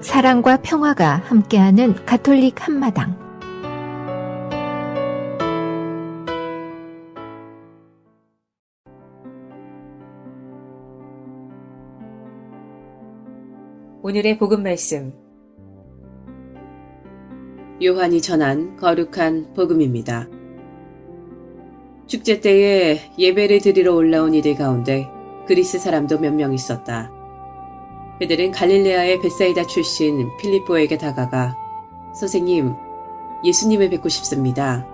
사랑과 평화가 함께하는 가톨릭 한마당. 오늘의 복음 말씀, 요한이 전한 거룩한 복음입니다. 축제 때에 예배를 드리러 올라온 이들 가운데 그리스 사람도 몇 명 있었다. 그들은 갈릴레아의 벳사이다 출신 필립보에게 다가가 선생님, 예수님을 뵙고 싶습니다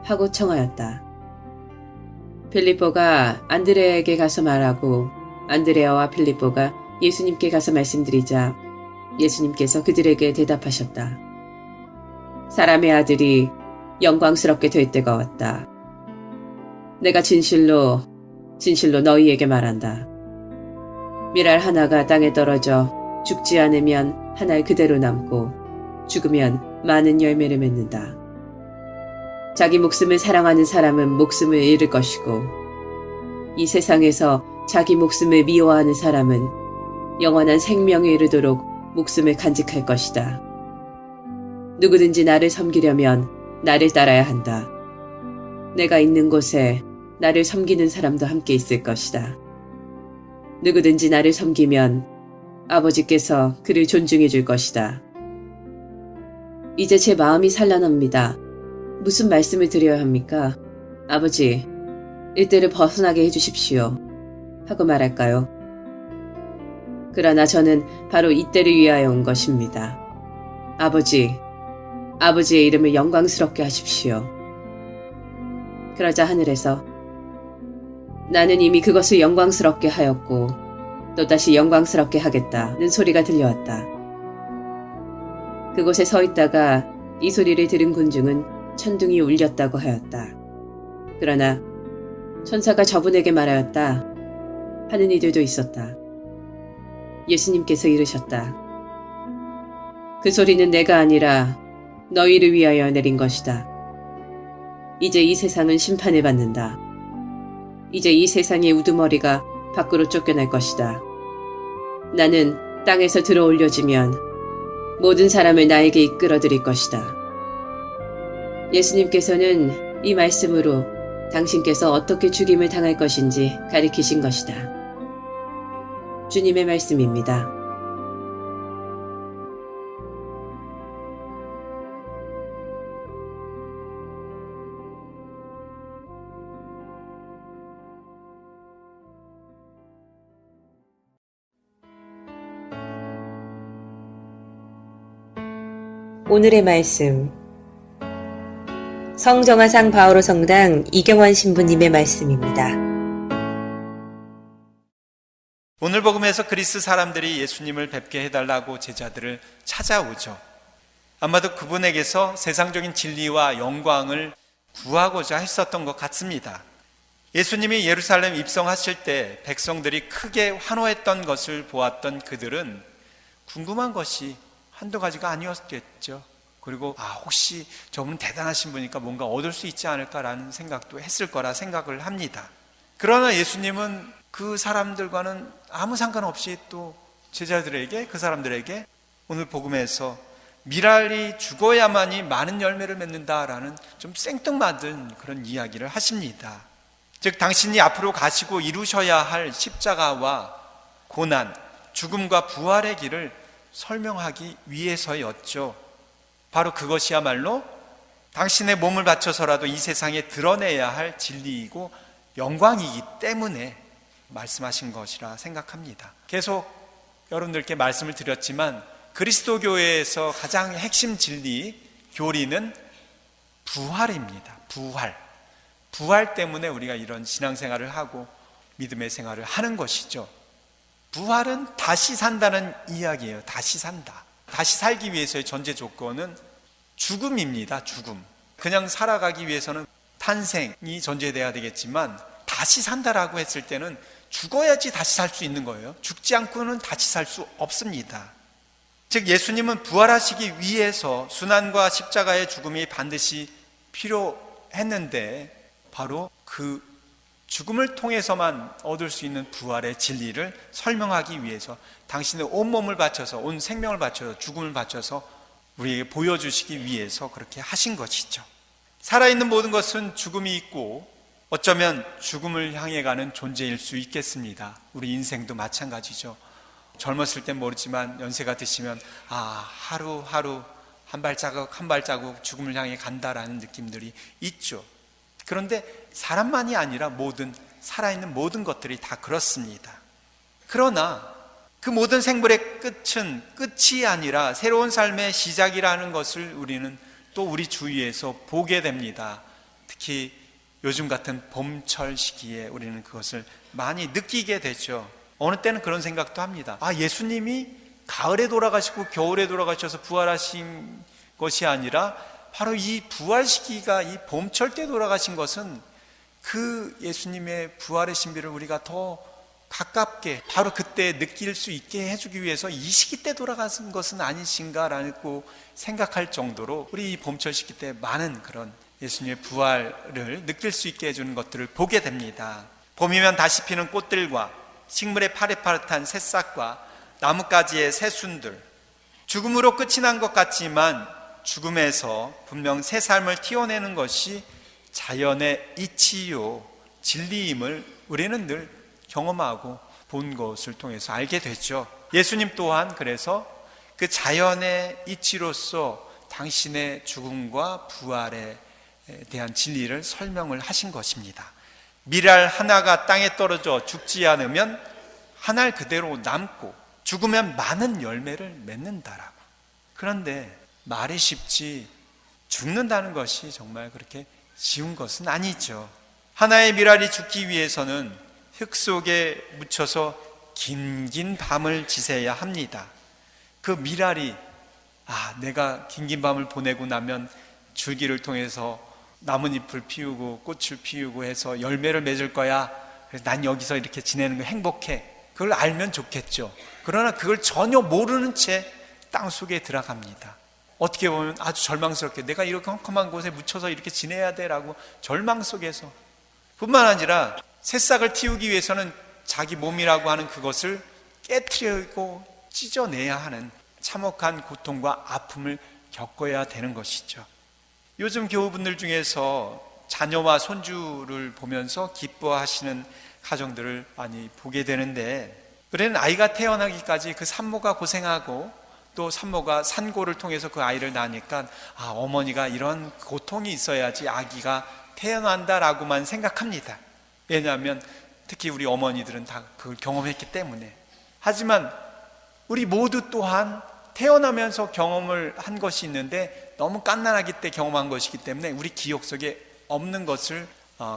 하고 청하였다. 필립보가 안드레아에게 가서 말하고 안드레아와 필립보가 예수님께 가서 말씀드리자 예수님께서 그들에게 대답하셨다. 사람의 아들이 영광스럽게 될 때가 왔다. 내가 진실로 너희에게 말한다. 밀알 하나가 땅에 떨어져 죽지 않으면 한 알 그대로 남고 죽으면 많은 열매를 맺는다. 자기 목숨을 사랑하는 사람은 목숨을 잃을 것이고 이 세상에서 자기 목숨을 미워하는 사람은 영원한 생명에 이르도록 목숨을 간직할 것이다. 누구든지 나를 섬기려면 나를 따라야 한다. 내가 있는 곳에 나를 섬기는 사람도 함께 있을 것이다. 누구든지 나를 섬기면 아버지께서 그를 존중해 줄 것이다. 이제 제 마음이 산란합니다. 무슨 말씀을 드려야 합니까? 아버지, 이때를 벗어나게 해주십시오 하고 말할까요? 그러나 저는 바로 이때를 위하여 온 것입니다. 아버지의 이름을 영광스럽게 하십시오. 그러자 하늘에서 나는 이미 그것을 영광스럽게 하였고 또다시 영광스럽게 하겠다는 소리가 들려왔다. 그곳에 서 있다가 이 소리를 들은 군중은 천둥이 울렸다고 하였다. 그러나 천사가 저분에게 말하였다 하는 이들도 있었다. 예수님께서 이르셨다. 그 소리는 내가 아니라 너희를 위하여 내린 것이다. 이제 이 세상은 심판을 받는다. 이제 이 세상의 우두머리가 밖으로 쫓겨날 것이다. 나는 땅에서 들어 올려지면 모든 사람을 나에게 이끌어 드릴 것이다. 예수님께서는 이 말씀으로 당신께서 어떻게 죽임을 당할 것인지 가리키신 것이다. 주님의 말씀입니다. 오늘의 말씀, 성정화상 바오로 성당 이경환 신부님의 말씀입니다. 오늘 복음에서 그리스 사람들이 예수님을 뵙게 해달라고 제자들을 찾아오죠. 아마도 그분에게서 세상적인 진리와 영광을 구하고자 했었던 것 같습니다. 예수님이 예루살렘 입성하실 때 백성들이 크게 환호했던 것을 보았던 그들은 궁금한 것이 한두 가지가 아니었겠죠. 그리고 혹시 저분 대단하신 분이니까 뭔가 얻을 수 있지 않을까라는 생각도 했을 거라 생각을 합니다. 그러나 예수님은 그 사람들과는 아무 상관없이 또 제자들에게, 그 사람들에게 오늘 복음에서 밀알이 죽어야만이 많은 열매를 맺는다라는 좀 생뚱맞은 그런 이야기를 하십니다. 즉 당신이 앞으로 가시고 이루셔야 할 십자가와 고난, 죽음과 부활의 길을 설명하기 위해서였죠. 바로 그것이야말로 당신의 몸을 바쳐서라도 이 세상에 드러내야 할 진리이고 영광이기 때문에 말씀하신 것이라 생각합니다. 계속 여러분들께 말씀을 드렸지만 그리스도교회에서 가장 핵심 진리, 교리는 부활입니다. 부활 때문에 우리가 이런 신앙생활을 하고 믿음의 생활을 하는 것이죠. 부활은 다시 산다는 이야기예요. 다시 산다. 다시 살기 위해서의 전제 조건은 죽음입니다. 죽음. 그냥 살아가기 위해서는 탄생이 전제돼야 되겠지만 다시 산다라고 했을 때는 죽어야지 다시 살 수 있는 거예요. 죽지 않고는 다시 살 수 없습니다. 즉 예수님은 부활하시기 위해서 순환과 십자가의 죽음이 반드시 필요했는데 바로 그 죽음을 통해서만 얻을 수 있는 부활의 진리를 설명하기 위해서 당신의 온몸을 바쳐서, 온 생명을 바쳐서, 죽음을 바쳐서 우리에게 보여주시기 위해서 그렇게 하신 것이죠. 살아있는 모든 것은 죽음이 있고 어쩌면 죽음을 향해 가는 존재일 수 있겠습니다. 우리 인생도 마찬가지죠. 젊었을 땐 모르지만 연세가 드시면 하루하루 한 발자국 한 발자국 죽음을 향해 간다라는 느낌들이 있죠. 그런데 사람만이 아니라 살아있는 모든 것들이 다 그렇습니다. 그러나 그 모든 생물의 끝은 끝이 아니라 새로운 삶의 시작이라는 것을 우리는 또 우리 주위에서 보게 됩니다. 특히 요즘 같은 봄철 시기에 우리는 그것을 많이 느끼게 되죠. 어느 때는 그런 생각도 합니다. 예수님이 가을에 돌아가시고 겨울에 돌아가셔서 부활하신 것이 아니라 바로 이 부활 시기가 이 봄철 때 돌아가신 것은 그 예수님의 부활의 신비를 우리가 더 가깝게 바로 그때 느낄 수 있게 해주기 위해서 이 시기 때 돌아가신 것은 아니신가라고 생각할 정도로 우리 이 봄철 시기 때 많은 그런 예수님의 부활을 느낄 수 있게 해주는 것들을 보게 됩니다. 봄이면 다시 피는 꽃들과 식물의 파릇파릇한 새싹과 나뭇가지의 새순들, 죽음으로 끝이 난 것 같지만 죽음에서 분명 새 삶을 튀어내는 것이 자연의 이치요 진리임을 우리는 늘 경험하고 본 것을 통해서 알게 됐죠. 예수님 또한 그래서 그 자연의 이치로서 당신의 죽음과 부활에 대한 진리를 설명을 하신 것입니다. 밀알 하나가 땅에 떨어져 죽지 않으면 한 알 그대로 남고 죽으면 많은 열매를 맺는다라고. 그런데 말이 쉽지 죽는다는 것이 정말 그렇게 쉬운 것은 아니죠. 하나의 밀알이 죽기 위해서는 흙 속에 묻혀서 긴긴 밤을 지새야 합니다. 그 밀알이 내가 긴긴 밤을 보내고 나면 줄기를 통해서 나뭇잎을 피우고 꽃을 피우고 해서 열매를 맺을 거야. 그래서 난 여기서 이렇게 지내는 거 행복해. 그걸 알면 좋겠죠. 그러나 그걸 전혀 모르는 채 땅속에 들어갑니다. 어떻게 보면 아주 절망스럽게 내가 이렇게 험한 곳에 묻혀서 이렇게 지내야 돼라고 절망 속에서, 뿐만 아니라 새싹을 틔우기 위해서는 자기 몸이라고 하는 그것을 깨트리고 찢어내야 하는 참혹한 고통과 아픔을 겪어야 되는 것이죠. 요즘 교우분들 중에서 자녀와 손주를 보면서 기뻐하시는 가정들을 많이 보게 되는데, 그래는 아이가 태어나기까지 그 산모가 고생하고 또 산모가 산고를 통해서 그 아이를 낳으니까 어머니가 이런 고통이 있어야지 아기가 태어난다라고만 생각합니다. 왜냐하면 특히 우리 어머니들은 다 그걸 경험했기 때문에. 하지만 우리 모두 또한 태어나면서 경험을 한 것이 있는데 너무 갓난아기 때 경험한 것이기 때문에 우리 기억 속에 없는 것을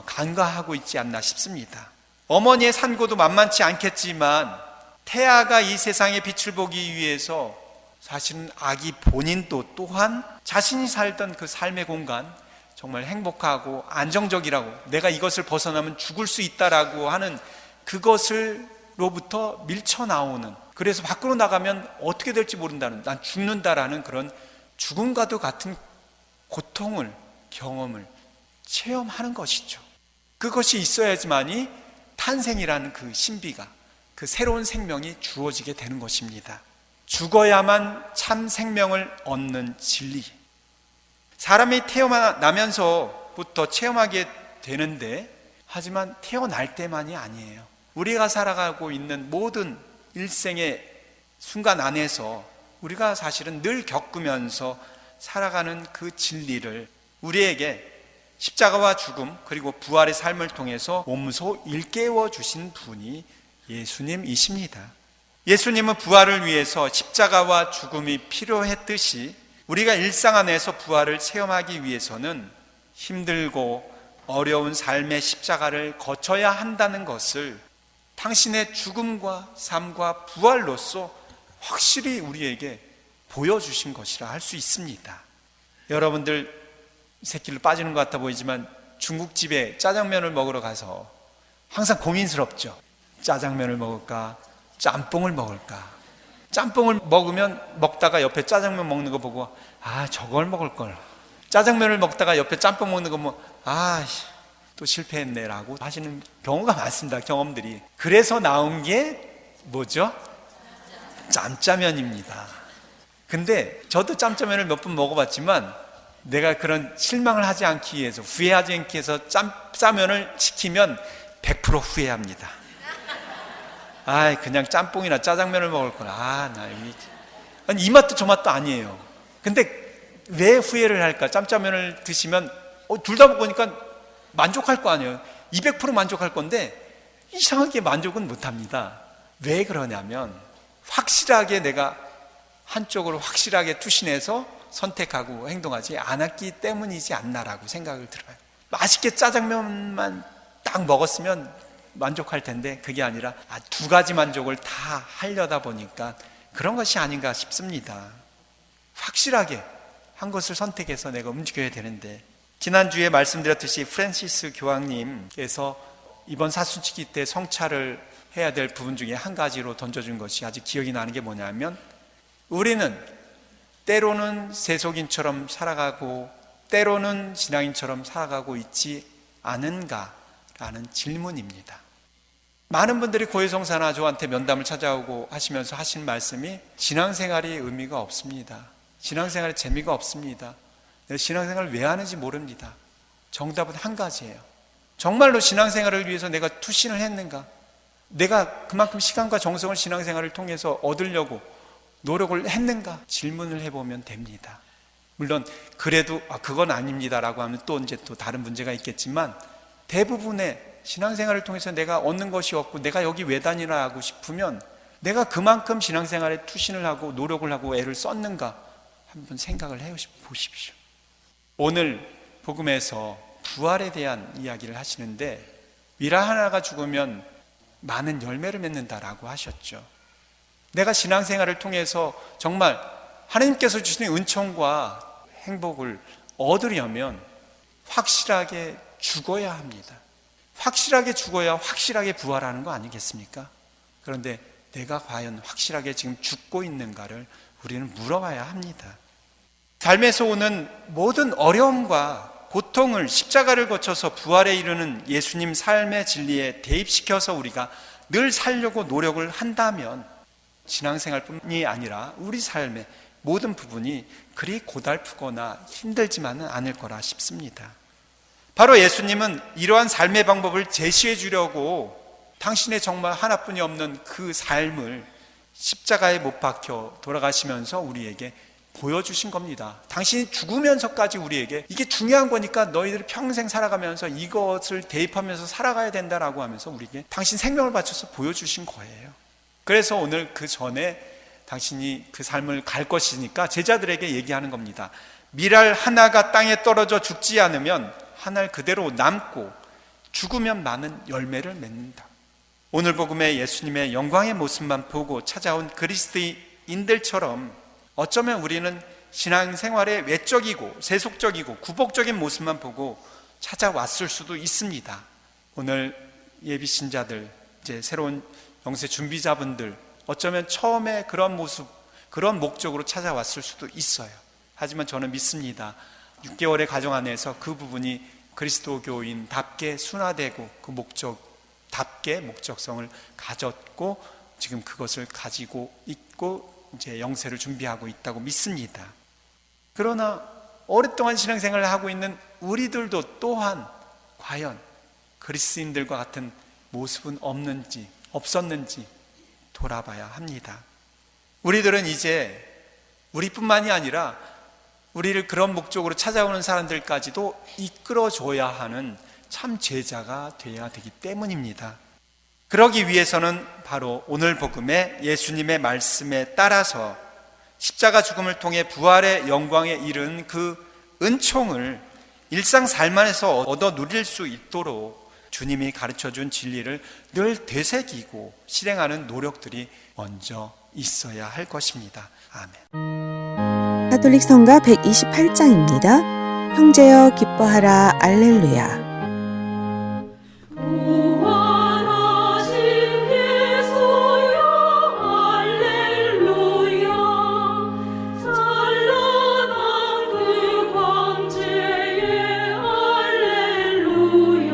간과하고 있지 않나 싶습니다. 어머니의 산고도 만만치 않겠지만 태아가 이 세상의 빛을 보기 위해서 사실은 아기 본인도 또한 자신이 살던 그 삶의 공간, 정말 행복하고 안정적이라고, 내가 이것을 벗어나면 죽을 수 있다라고 하는 그것을로부터 밀쳐나오는, 그래서 밖으로 나가면 어떻게 될지 모른다는, 난 죽는다라는 그런 죽음과도 같은 고통을, 경험을 체험하는 것이죠. 그것이 있어야지만이 탄생이라는 그 신비가, 그 새로운 생명이 주어지게 되는 것입니다. 죽어야만 참 생명을 얻는 진리, 사람이 태어나면서부터 체험하게 되는데, 하지만 태어날 때만이 아니에요. 우리가 살아가고 있는 모든 일생의 순간 안에서 우리가 사실은 늘 겪으면서 살아가는 그 진리를 우리에게 십자가와 죽음 그리고 부활의 삶을 통해서 몸소 일깨워 주신 분이 예수님이십니다. 예수님은 부활을 위해서 십자가와 죽음이 필요했듯이 우리가 일상 안에서 부활을 체험하기 위해서는 힘들고 어려운 삶의 십자가를 거쳐야 한다는 것을 당신의 죽음과 삶과 부활로서 확실히 우리에게 보여주신 것이라 할 수 있습니다. 여러분들 새끼로 빠지는 것 같아 보이지만 중국집에 짜장면을 먹으러 가서 항상 고민스럽죠. 짜장면을 먹을까? 짬뽕을 먹을까? 짬뽕을 먹다가 옆에 짜장면 먹는 거 보고 저걸 먹을 걸. 짜장면을 먹다가 옆에 짬뽕 먹는 거 또 또 실패했네라고 하시는 경우가 많습니다. 경험들이. 그래서 나온 게 뭐죠? 짬짜면입니다. 근데 저도 짬짜면을 몇 번 먹어봤지만 내가 그런 실망을 하지 않기 위해서, 후회하지 않기 위해서 짬짜면을 시키면 100% 후회합니다. 그냥 짬뽕이나 짜장면을 먹을 거라. 아니, 이 맛도 저 맛도 아니에요. 근데 왜 후회를 할까? 짬짜면을 드시면 둘 다 먹으니까 만족할 거 아니에요. 200% 만족할 건데 이상하게 만족은 못합니다. 왜 그러냐면 확실하게 내가 한쪽으로 확실하게 투신해서 선택하고 행동하지 않았기 때문이지 않나라고 생각을 들어요. 맛있게 짜장면만 딱 먹었으면 만족할 텐데 그게 아니라 두 가지 만족을 다 하려다 보니까 그런 것이 아닌가 싶습니다. 확실하게 한 것을 선택해서 내가 움직여야 되는데, 지난주에 말씀드렸듯이 프랜시스 교황님께서 이번 사순치기 때 성찰을 해야 될 부분 중에 한 가지로 던져준 것이 아직 기억이 나는 게 뭐냐면, 우리는 때로는 세속인처럼 살아가고 때로는 신앙인처럼 살아가고 있지 않은가라는 질문입니다. 많은 분들이 고해성사나 저한테 면담을 찾아오고 하시면서 하신 말씀이 신앙생활이 의미가 없습니다. 신앙생활에 재미가 없습니다. 내가 신앙생활을 왜 하는지 모릅니다. 정답은 한 가지예요. 정말로 신앙생활을 위해서 내가 투신을 했는가? 내가 그만큼 시간과 정성을 신앙생활을 통해서 얻으려고 노력을 했는가? 질문을 해보면 됩니다. 물론 그래도 그건 아닙니다라고 하면 또 이제 또 다른 문제가 있겠지만, 대부분의 신앙생활을 통해서 내가 얻는 것이 없고 내가 여기 왜 다니나 하고 싶으면 내가 그만큼 신앙생활에 투신을 하고 노력을 하고 애를 썼는가 한번 생각을 해보십시오. 오늘 복음에서 부활에 대한 이야기를 하시는데, 미라 하나가 죽으면 많은 열매를 맺는다라고 하셨죠. 내가 신앙생활을 통해서 정말 하나님께서 주시는 은총과 행복을 얻으려면 확실하게 죽어야 합니다. 확실하게 죽어야 확실하게 부활하는 거 아니겠습니까? 그런데 내가 과연 확실하게 지금 죽고 있는가를 우리는 물어봐야 합니다. 삶에서 오는 모든 어려움과 고통을 십자가를 거쳐서 부활에 이르는 예수님 삶의 진리에 대입시켜서 우리가 늘 살려고 노력을 한다면 신앙생활뿐이 아니라 우리 삶의 모든 부분이 그리 고달프거나 힘들지만은 않을 거라 싶습니다. 바로 예수님은 이러한 삶의 방법을 제시해 주려고 당신의 정말 하나뿐이 없는 그 삶을 십자가에 못 박혀 돌아가시면서 우리에게 보여주신 겁니다. 당신이 죽으면서까지 우리에게 이게 중요한 거니까 너희들이 평생 살아가면서 이것을 대입하면서 살아가야 된다라고 하면서 우리에게 당신 생명을 바쳐서 보여주신 거예요. 그래서 오늘 그 전에 당신이 그 삶을 갈 것이니까 제자들에게 얘기하는 겁니다. 밀알 하나가 땅에 떨어져 죽지 않으면 한 알 그대로 남고 죽으면 많은 열매를 맺는다. 오늘 복음에 예수님의 영광의 모습만 보고 찾아온 그리스도인들처럼 어쩌면 우리는 신앙생활의 외적이고 세속적이고 구복적인 모습만 보고 찾아왔을 수도 있습니다. 오늘 예비신자들, 이제 새로운 영세 준비자분들, 어쩌면 처음에 그런 모습, 그런 목적으로 찾아왔을 수도 있어요. 하지만 저는 믿습니다. 6개월의 과정 안에서 그 부분이 그리스도교인답게 순화되고 그 목적답게 목적성을 가졌고 지금 그것을 가지고 있고 이제 영세를 준비하고 있다고 믿습니다. 그러나 오랫동안 신앙생활을 하고 있는 우리들도 또한 과연 그리스도인들과 같은 모습은 없었는지 돌아봐야 합니다. 우리들은 이제 우리뿐만이 아니라 우리를 그런 목적으로 찾아오는 사람들까지도 이끌어줘야 하는 참 제자가 되어야 되기 때문입니다. 그러기 위해서는 바로 오늘 복음의 예수님의 말씀에 따라서 십자가 죽음을 통해 부활의 영광에 이른 그 은총을 일상 삶 안에서 얻어 누릴 수 있도록 주님이 가르쳐준 진리를 늘 되새기고 실행하는 노력들이 먼저 있어야 할 것입니다. 아멘. 가톨릭 성가 128장입니다. 형제여 기뻐하라 알렐루야. 찬란한 그 광채에 알렐루야.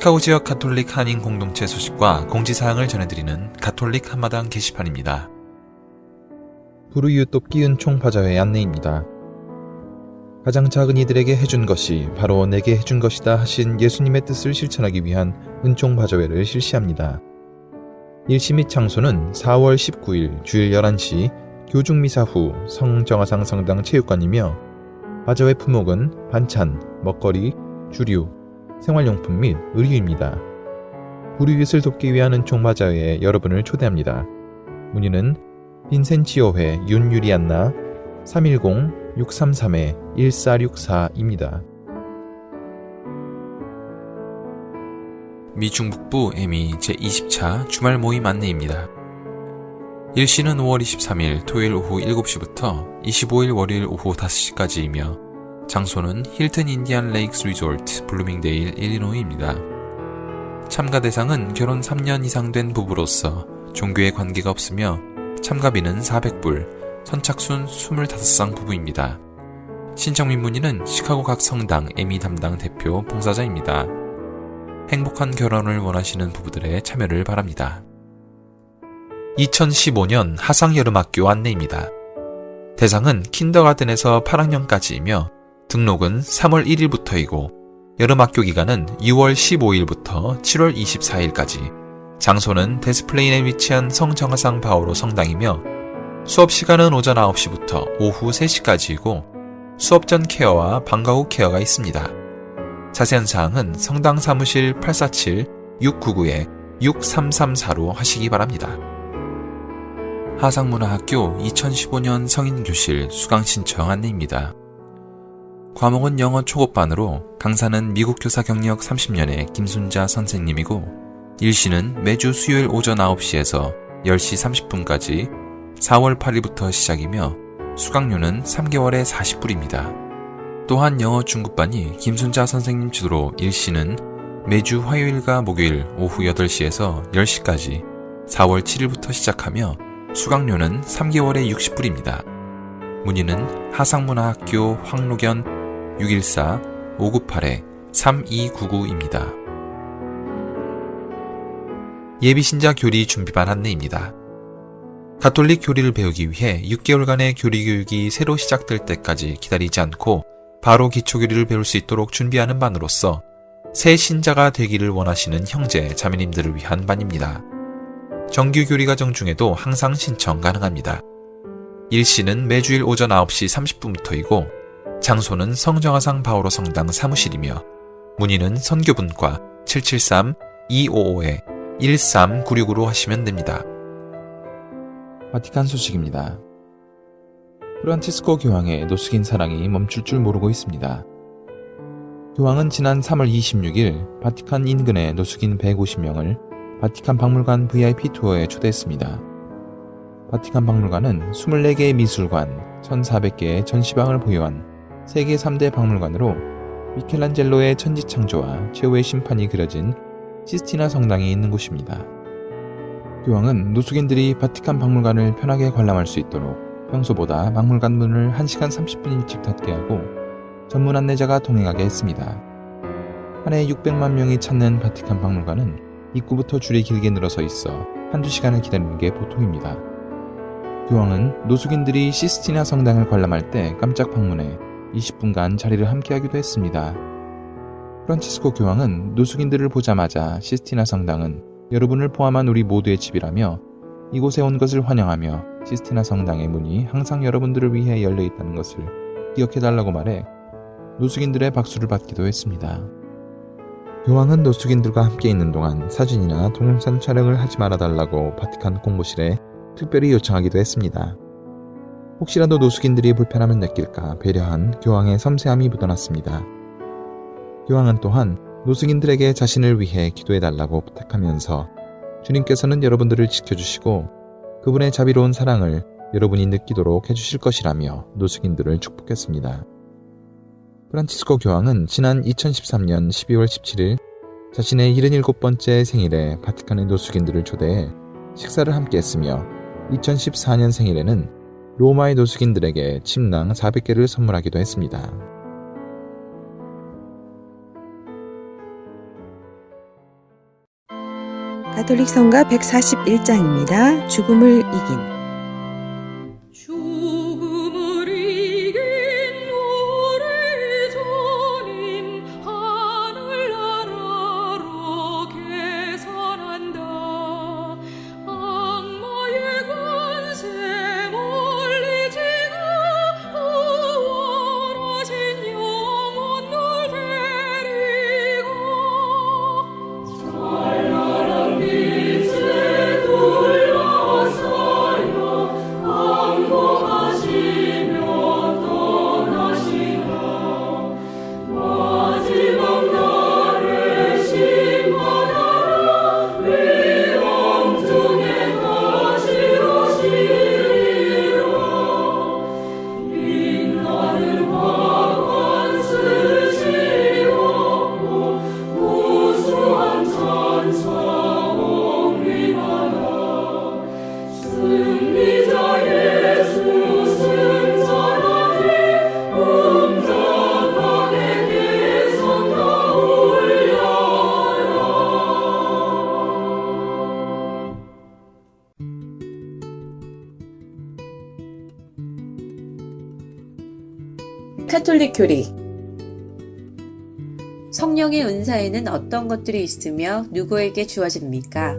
시카고 지역 가톨릭 한인 공동체 소식과 공지사항을 전해드리는 가톨릭 한마당 게시판입니다. 불우이웃 돕기 은총바자회 안내입니다. 가장 작은 이들에게 해준 것이 바로 내게 해준 것이다 하신 예수님의 뜻을 실천하기 위한 은총바자회를 실시합니다. 일시 및 장소는 4월 19일 주일 11시 교중미사 후 성정화상 성당 체육관이며 바자회 품목은 반찬, 먹거리, 주류, 생활용품 및 의류입니다. 불우이웃을 돕기 위한 은총바자회에 여러분을 초대합니다. 문의는 빈센치오회 윤유리안나 310-633-1464입니다. 미 중북부 에미 제20차 주말 모임 안내입니다. 일시는 5월 23일 토요일 오후 7시부터 25일 월요일 오후 5시까지이며 장소는 힐튼 인디안 레이크스 리조트 블루밍데일 일리노이입니다. 참가 대상은 결혼 3년 이상 된 부부로서 종교에 관계가 없으며 참가비는 400불, 선착순 25쌍 부부입니다. 신청 및 문의는 시카고 각 성당 에미 담당 대표 봉사자입니다. 행복한 결혼을 원하시는 부부들의 참여를 바랍니다. 2015년 하상여름학교 안내입니다. 대상은 킨더가든에서 8학년까지이며 등록은 3월 1일부터이고 여름학교 기간은 6월 15일부터 7월 24일까지 장소는 데스플레인에 위치한 성정화상 바오로 성당이며 수업 시간은 오전 9시부터 오후 3시까지이고 수업 전 케어와 방과 후 케어가 있습니다. 자세한 사항은 성당 사무실 847-699-6334로 하시기 바랍니다. 하상문화학교 2015년 성인교실 수강 신청 안내입니다. 과목은 영어 초급반으로 강사는 미국 교사 경력 30년의 김순자 선생님이고 일시는 매주 수요일 오전 9시에서 10시 30분까지 4월 8일부터 시작이며 수강료는 3개월에 40불입니다. 또한 영어 중급반이 김순자 선생님 주도로 일시는 매주 화요일과 목요일 오후 8시에서 10시까지 4월 7일부터 시작하며 수강료는 3개월에 60불입니다. 문의는 하상문화학교 황로견 614-598-3299입니다. 예비신자 교리 준비반 안내입니다. 가톨릭 교리를 배우기 위해 6개월간의 교리 교육이 새로 시작될 때까지 기다리지 않고 바로 기초교리를 배울 수 있도록 준비하는 반으로서 새 신자가 되기를 원하시는 형제, 자매님들을 위한 반입니다. 정규 교리 과정 중에도 항상 신청 가능합니다. 일시는 매주일 오전 9시 30분부터이고 장소는 성정화상 바오로 성당 사무실이며 문의는 선교분과 773-255-1396으로 하시면 됩니다. 바티칸 소식입니다. 프란치스코 교황의 노숙인 사랑이 멈출 줄 모르고 있습니다. 교황은 지난 3월 26일 바티칸 인근의 노숙인 150명을 바티칸 박물관 VIP 투어에 초대했습니다. 바티칸 박물관은 24개의 미술관, 1,400개의 전시방을 보유한 세계 3대 박물관으로 미켈란젤로의 천지창조와 최후의 심판이 그려진 시스티나 성당이 있는 곳입니다. 교황은 노숙인들이 바티칸 박물관을 편하게 관람할 수 있도록 평소보다 박물관 문을 1시간 30분 일찍 닫게 하고 전문 안내자가 동행하게 했습니다. 한 해 600만 명이 찾는 바티칸 박물관은 입구부터 줄이 길게 늘어서 있어 한두 시간을 기다리는 게 보통입니다. 교황은 노숙인들이 시스티나 성당을 관람할 때 깜짝 방문해 20분간 자리를 함께하기도 했습니다. 프란치스코 교황은 노숙인들을 보자마자 시스티나 성당은 여러분을 포함한 우리 모두의 집이라며 이곳에 온 것을 환영하며 시스티나 성당의 문이 항상 여러분들을 위해 열려 있다는 것을 기억해달라고 말해 노숙인들의 박수를 받기도 했습니다. 교황은 노숙인들과 함께 있는 동안 사진이나 동영상 촬영을 하지 말아달라고 바티칸 공보실에 특별히 요청하기도 했습니다. 혹시라도 노숙인들이 불편함을 느낄까 배려한 교황의 섬세함이 묻어났습니다. 교황은 또한 노숙인들에게 자신을 위해 기도해달라고 부탁하면서 주님께서는 여러분들을 지켜주시고 그분의 자비로운 사랑을 여러분이 느끼도록 해주실 것이라며 노숙인들을 축복했습니다. 프란치스코 교황은 지난 2013년 12월 17일 자신의 77번째 생일에 바티칸의 노숙인들을 초대해 식사를 함께 했으며 2014년 생일에는 로마의 노숙인들에게 침낭 400개를 선물하기도 했습니다. 가톨릭 성가 141장입니다. 죽음을 이긴. 죽음을 이긴 우리 주님 하늘나라로 계산한다. 악마의 권세 멀리지가 구원하신 영혼을 데리고 찬란한 빛에 둘러싸여 항복하시며 떠나시라. 마지막 날에 심판하라. 위험중에 다시 오시리라. 빛나는 화관 쓰시옵고 우수한 찬사 옹립하라. 승리자 예수 승천하니 웅장하게 계속 다 올려라. 카톨릭 교리. 성령의 은사에는 어떤 것들이 있으며 누구에게 주어집니까?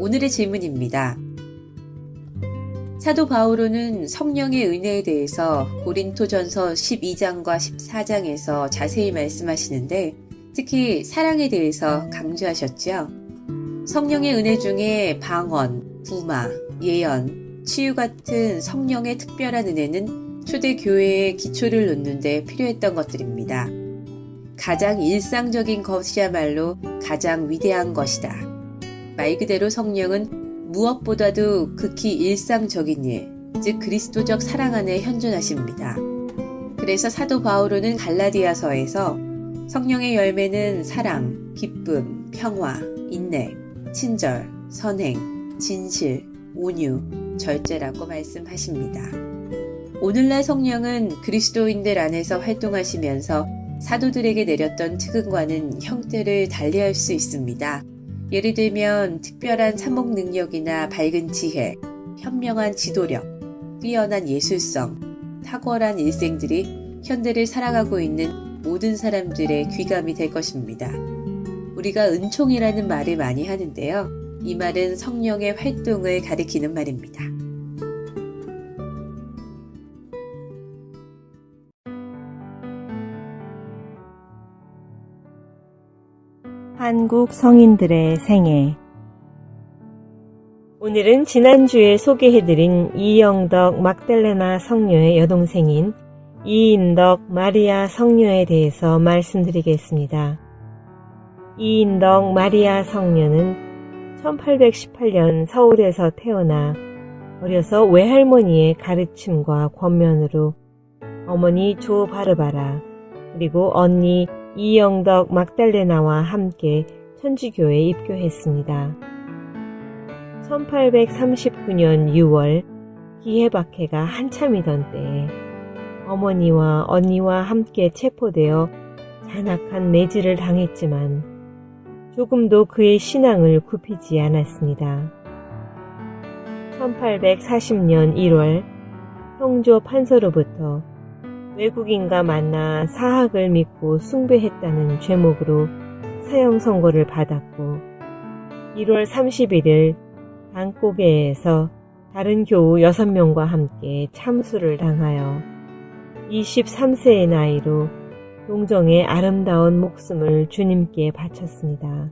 오늘의 질문입니다. 사도 바오로는 성령의 은혜에 대해서 고린토전서 12장과 14장에서 자세히 말씀하시는데 특히 사랑에 대해서 강조하셨죠. 성령의 은혜 중에 방언, 부마, 예언, 치유 같은 성령의 특별한 은혜는 초대교회의 기초를 놓는 데 필요했던 것들입니다. 가장 일상적인 것이야말로 가장 위대한 것이다. 말 그대로 성령은 무엇보다도 극히 일상적인 일, 즉 그리스도적 사랑 안에 현존하십니다. 그래서 사도 바오로는 갈라디아서에서 성령의 열매는 사랑, 기쁨, 평화, 인내, 친절, 선행, 진실, 온유, 절제라고 말씀하십니다. 오늘날 성령은 그리스도인들 안에서 활동하시면서 사도들에게 내렸던 특은과는 형태를 달리할 수 있습니다. 예를 들면 특별한 참목 능력이나 밝은 지혜, 현명한 지도력, 뛰어난 예술성, 탁월한 일생들이 현대를 살아가고 있는 모든 사람들의 귀감이 될 것입니다. 우리가 은총이라는 말을 많이 하는데요. 이 말은 성령의 활동을 가리키는 말입니다. 한국 성인들의 생애. 오늘은 지난주에 소개해드린 이영덕 막달레나 성녀의 여동생인 이인덕 마리아 성녀에 대해서 말씀드리겠습니다. 이인덕 마리아 성녀는 1818년 서울에서 태어나 어려서 외할머니의 가르침과 권면으로 어머니 조 바르바라 그리고 언니 이영덕 막달레나와 함께 천주교에 입교했습니다. 1839년 6월 기해박해가 한참이던 때에 어머니와 언니와 함께 체포되어 잔악한 매질을 당했지만 조금도 그의 신앙을 굽히지 않았습니다. 1840년 1월 평조 판서로부터 외국인과 만나 사학을 믿고 숭배했다는 죄목으로 사형 선고를 받았고 1월 31일 당고개에서 다른 교우 6명과 함께 참수를 당하여 23세의 나이로 동정의 아름다운 목숨을 주님께 바쳤습니다.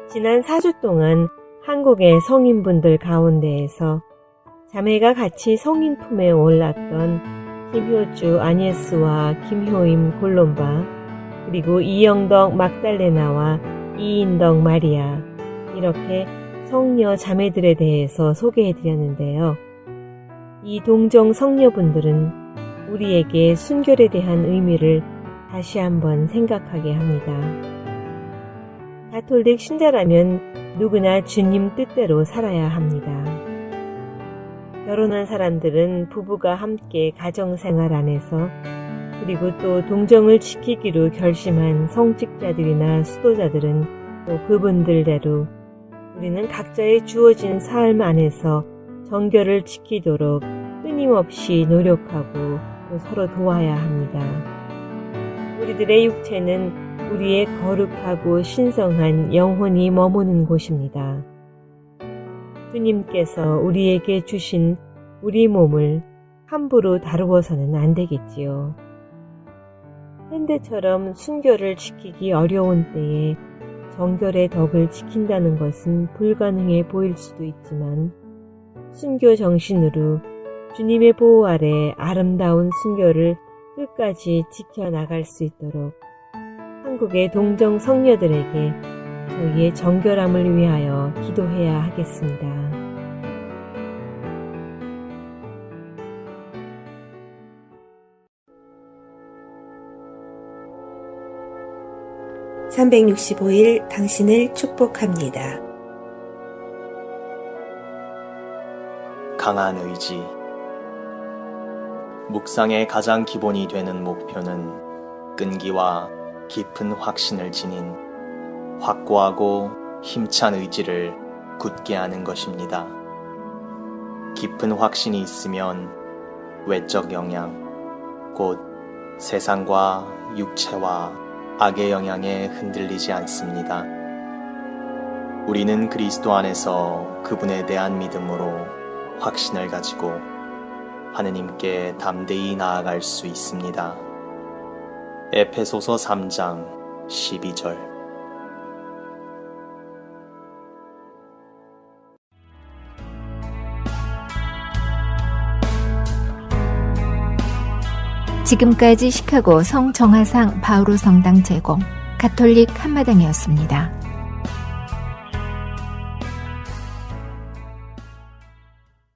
지난 4주 동안 한국의 성인분들 가운데에서 자매가 같이 성인 품에 올랐던 김효주 아니에스와 김효임 골롬바 그리고 이영덕 막달레나와 이인덕 마리아 이렇게 성녀 자매들에 대해서 소개해드렸는데요. 이 동정 성녀분들은 우리에게 순결에 대한 의미를 다시 한번 생각하게 합니다. 가톨릭 신자라면 누구나 주님 뜻대로 살아야 합니다. 결혼한 사람들은 부부가 함께 가정생활 안에서 그리고 또 동정을 지키기로 결심한 성직자들이나 수도자들은 또 그분들대로 우리는 각자의 주어진 삶 안에서 정결을 지키도록 끊임없이 노력하고 또 서로 도와야 합니다. 우리들의 육체는 우리의 거룩하고 신성한 영혼이 머무는 곳입니다. 주님께서 우리에게 주신 우리 몸을 함부로 다루어서는 안 되겠지요. 현대처럼 순결을 지키기 어려운 때에 정결의 덕을 지킨다는 것은 불가능해 보일 수도 있지만 순교 정신으로 주님의 보호 아래 아름다운 순결을 끝까지 지켜나갈 수 있도록 한국의 동정 성녀들에게 저희의 정결함을 위하여 기도해야 하겠습니다. (365일) 당신을 축복합니다. 강한 의지. 묵상의 가장 기본이 되는 목표는 끈기와 깊은 확신을 지닌 확고하고 힘찬 의지를 굳게 하는 것입니다. 깊은 확신이 있으면 외적 영향, 곧 세상과 육체와 악의 영향에 흔들리지 않습니다. 우리는 그리스도 안에서 그분에 대한 믿음으로 확신을 가지고 하느님께 담대히 나아갈 수 있습니다. 에페소서 3장 12절. 지금까지 시카고 성정화상 바오로 성당 제공 가톨릭 한마당이었습니다.